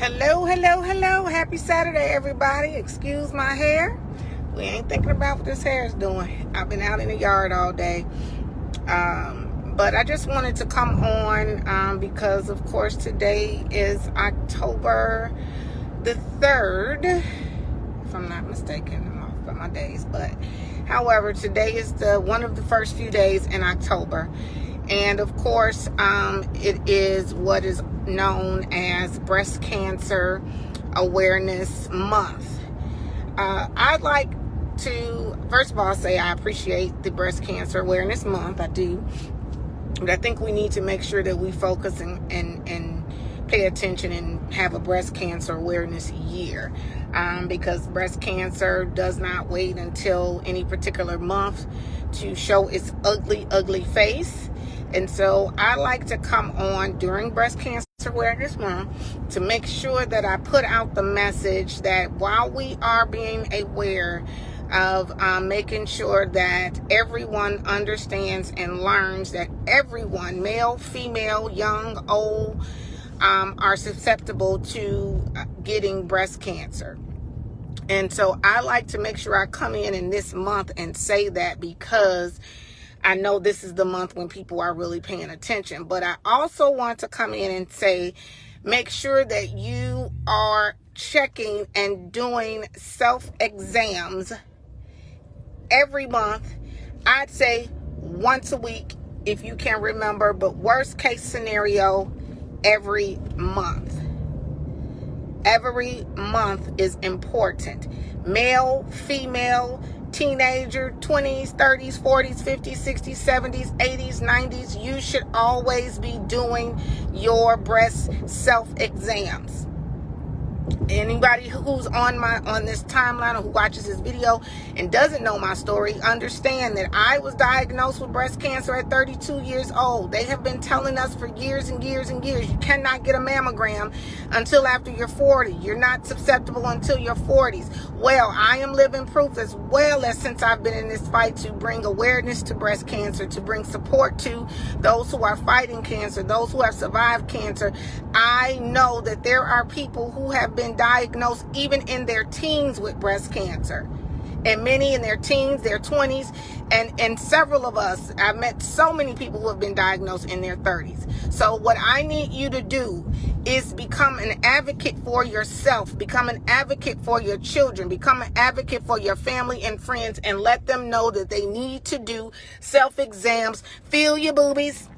Hello, hello, hello. Happy Saturday, everybody. Excuse my hair. We ain't thinking about what this hair is doing. I've been out in the yard all day. But I just wanted to come on because, of course, today is October the 3rd. If I'm not mistaken, I'm off by my days. But, however, today is one of the first few days in October. And, of course, it is what is known as Breast Cancer Awareness Month. I'd like to, first of all, say I appreciate the Breast Cancer Awareness Month. I do. But I think we need to make sure that we focus and pay attention and have a breast cancer awareness year. Because breast cancer does not wait until any particular month to show its ugly, ugly face. And so I like to come on during Breast Cancer Awareness Month to make sure that I put out the message that while we are being aware of making sure that everyone understands and learns that everyone, male, female, young, old, are susceptible to getting breast cancer. And so I like to make sure I come in this month and say that, because I know this is the month when people are really paying attention. But I also want to come in and say, make sure that you are checking and doing self-exams every month. I'd say once a week if you can remember, but worst case scenario, every month. Every month is important. Male, female, teenager, 20s, 30s, 40s, 50s, 60s, 70s, 80s, 90s, you should always be doing your breast self-exams. Anybody who's on this timeline or who watches this video and doesn't know my story, understand that I was diagnosed with breast cancer at 32 years old. They have been telling us for years and years and years, you cannot get a mammogram until after you're 40. You're not susceptible until your 40s. Well, I am living proof, as well as since I've been in this fight to bring awareness to breast cancer, to bring support to those who are fighting cancer, those who have survived cancer. I know that there are people who have been diagnosed even in their teens with breast cancer, and many in their teens, their 20s, and several of us, I've met so many people who have been diagnosed in their 30s. So what I need you to do is become an advocate for yourself, become an advocate for your children, become an advocate for your family and friends, and let them know that they need to do self-exams. Feel your boobies,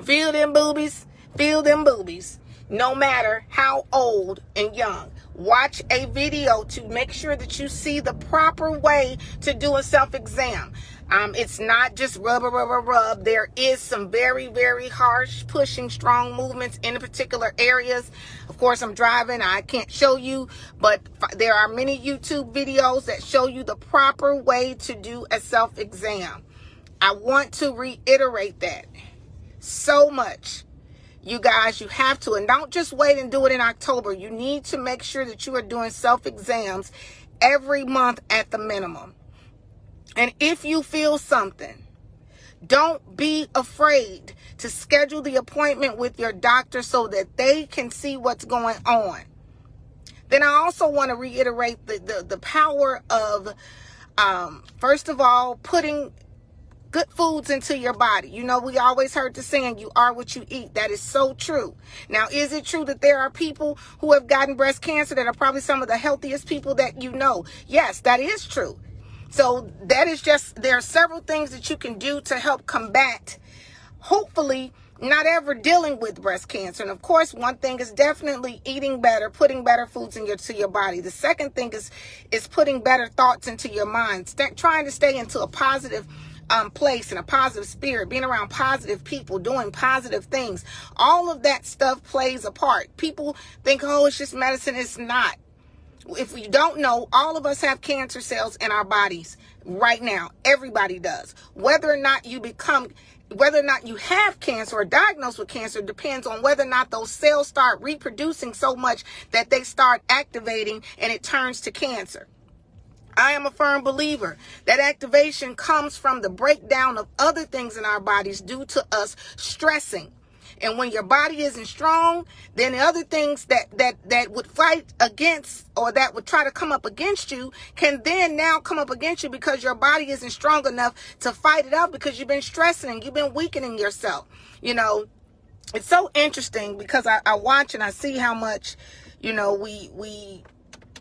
feel them boobies, feel them boobies. No matter how old and young. Watch a video to make sure that you see the proper way to do a self-exam. It's not just rub. There is some very, very harsh, pushing, strong movements in particular areas. Of course, I'm driving. I can't show you, but there are many YouTube videos that show you the proper way to do a self-exam. I want to reiterate that so much. You guys, you have to, and don't just wait and do it in October. You need to make sure that you are doing self-exams every month at the minimum. And if you feel something, don't be afraid to schedule the appointment with your doctor so that they can see what's going on. Then I also want to reiterate the power of, first of all, putting good foods into your body. You know, we always heard the saying, you are what you eat. That is so true. Now, is it true that there are people who have gotten breast cancer that are probably some of the healthiest people that you know? Yes, that is true. So that is just, there are several things that you can do to help combat, hopefully, not ever dealing with breast cancer. And of course, one thing is definitely eating better, putting better foods into your body. The second thing is putting better thoughts into your mind, trying to stay into a positive place and a positive spirit, being around positive people, doing positive things. All of that stuff plays a part. People think, oh, it's just medicine. It's not. If you don't know, all of us have cancer cells in our bodies right now. Everybody does. Whether or not you have cancer or diagnosed with cancer depends on whether or not those cells start reproducing so much that they start activating and it turns to cancer. I am a firm believer that activation comes from the breakdown of other things in our bodies due to us stressing. And when your body isn't strong, then the other things that would fight against, or that would try to come up against you, can then now come up against you, because your body isn't strong enough to fight it out, because you've been stressing, you've been weakening yourself. You know, it's so interesting, because I watch and I see how much, you know,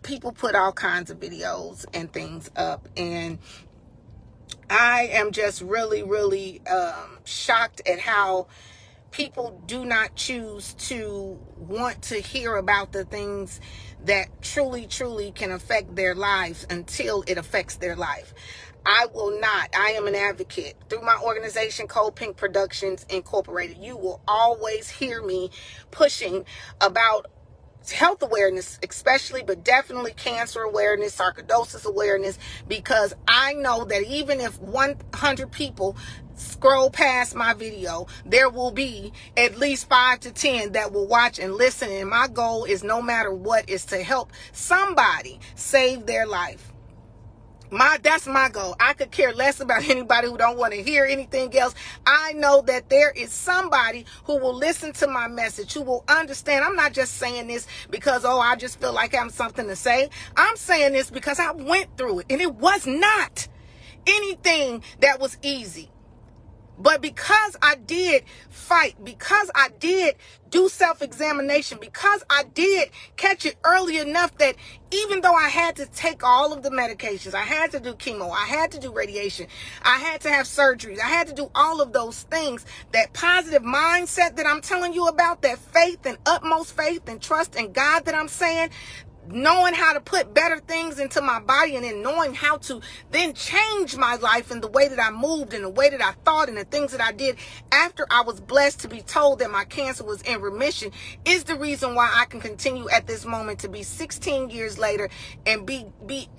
people put all kinds of videos and things up, and I am just really, really shocked at how people do not choose to want to hear about the things that truly, truly can affect their lives until it affects their life. I will not. I am an advocate. Through my organization, Cold Pink Productions Incorporated, you will always hear me pushing about health awareness, especially, but definitely cancer awareness, sarcoidosis awareness, because I know that even if 100 people scroll past my video, there will be at least 5 to 10 that will watch and listen. And my goal is, no matter what, is to help somebody save their life. That's my goal. I could care less about anybody who don't want to hear anything else. I know that there is somebody who will listen to my message, who will understand. I'm not just saying this because, I just feel like I have something to say. I'm saying this because I went through it, and it was not anything that was easy. But because I did fight, because I did do self-examination, because I did catch it early enough that even though I had to take all of the medications, I had to do chemo, I had to do radiation, I had to have surgeries, I had to do all of those things, that positive mindset that I'm telling you about, that faith and utmost faith and trust in God that I'm saying, knowing how to put better things into my body, and then knowing how to then change my life and the way that I moved and the way that I thought and the things that I did after I was blessed to be told that my cancer was in remission, is the reason why I can continue at this moment to be 16 years later and be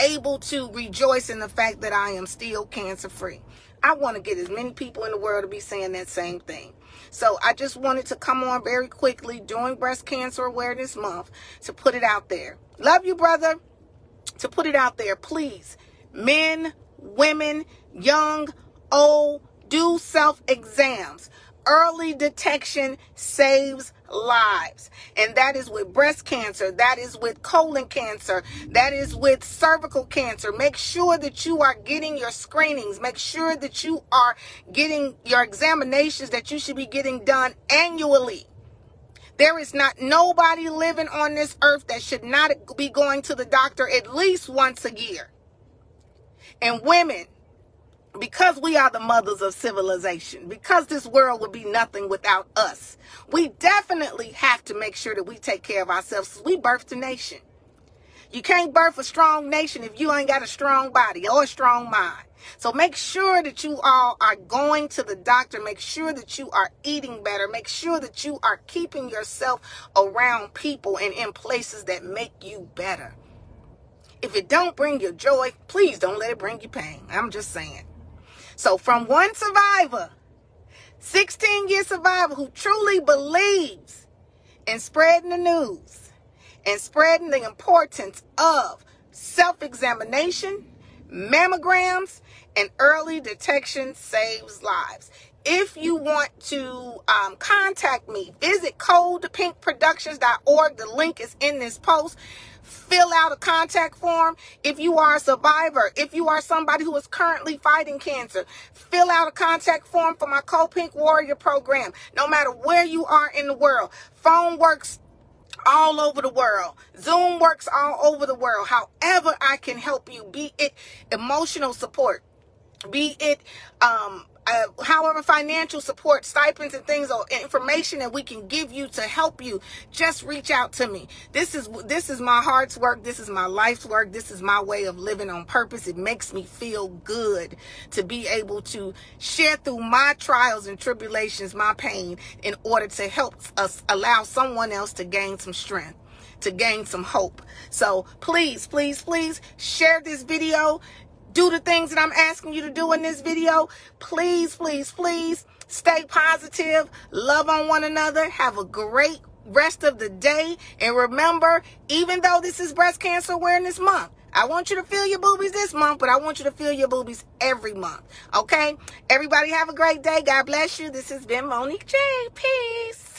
able to rejoice in the fact that I am still cancer free. I want to get as many people in the world to be saying that same thing. So I just wanted to come on very quickly during Breast Cancer Awareness Month to put it out there. Love you, brother. To put it out there, please. Men, women, young, old, do self-exams. Early detection saves lives. And that is with breast cancer. That is with colon cancer. That is with cervical cancer. Make sure that you are getting your screenings. Make sure that you are getting your examinations that you should be getting done annually. There is not nobody living on this earth that should not be going to the doctor at least once a year. And women, because we are the mothers of civilization, because this world would be nothing without us, we definitely have to make sure that we take care of ourselves. We birthed a nation. You can't birth a strong nation if you ain't got a strong body or a strong mind. So make sure that you all are going to the doctor. Make sure that you are eating better. Make sure that you are keeping yourself around people and in places that make you better. If it don't bring you joy, please don't let it bring you pain. I'm just saying. So from one survivor, 16-year survivor who truly believes in spreading the news and spreading the importance of self-examination, mammograms, and early detection saves lives. If you want to contact me, visit coldpinkproductions.org. The link is in this post. Fill out a contact form. If you are a survivor, if you are somebody who is currently fighting cancer, fill out a contact form for my Cold Pink Warrior program. No matter where you are in the world, phone works all over the world. Zoom works all over the world. However I can help you, be it emotional support, be it however financial support, stipends and things, or information that we can give you to help you, just reach out to me. This is my heart's work. This is my life's work. This is my way of living on purpose. It makes me feel good to be able to share through my trials and tribulations, my pain, in order to help us allow someone else to gain some strength, to gain some hope. So please, please, please share this video. Do the things that I'm asking you to do in this video. Please, please, please stay positive. Love on one another. Have a great rest of the day. And remember, even though this is Breast Cancer Awareness Month, I want you to feel your boobies this month, but I want you to feel your boobies every month. Okay? Everybody have a great day. God bless you. This has been Monique J. Peace.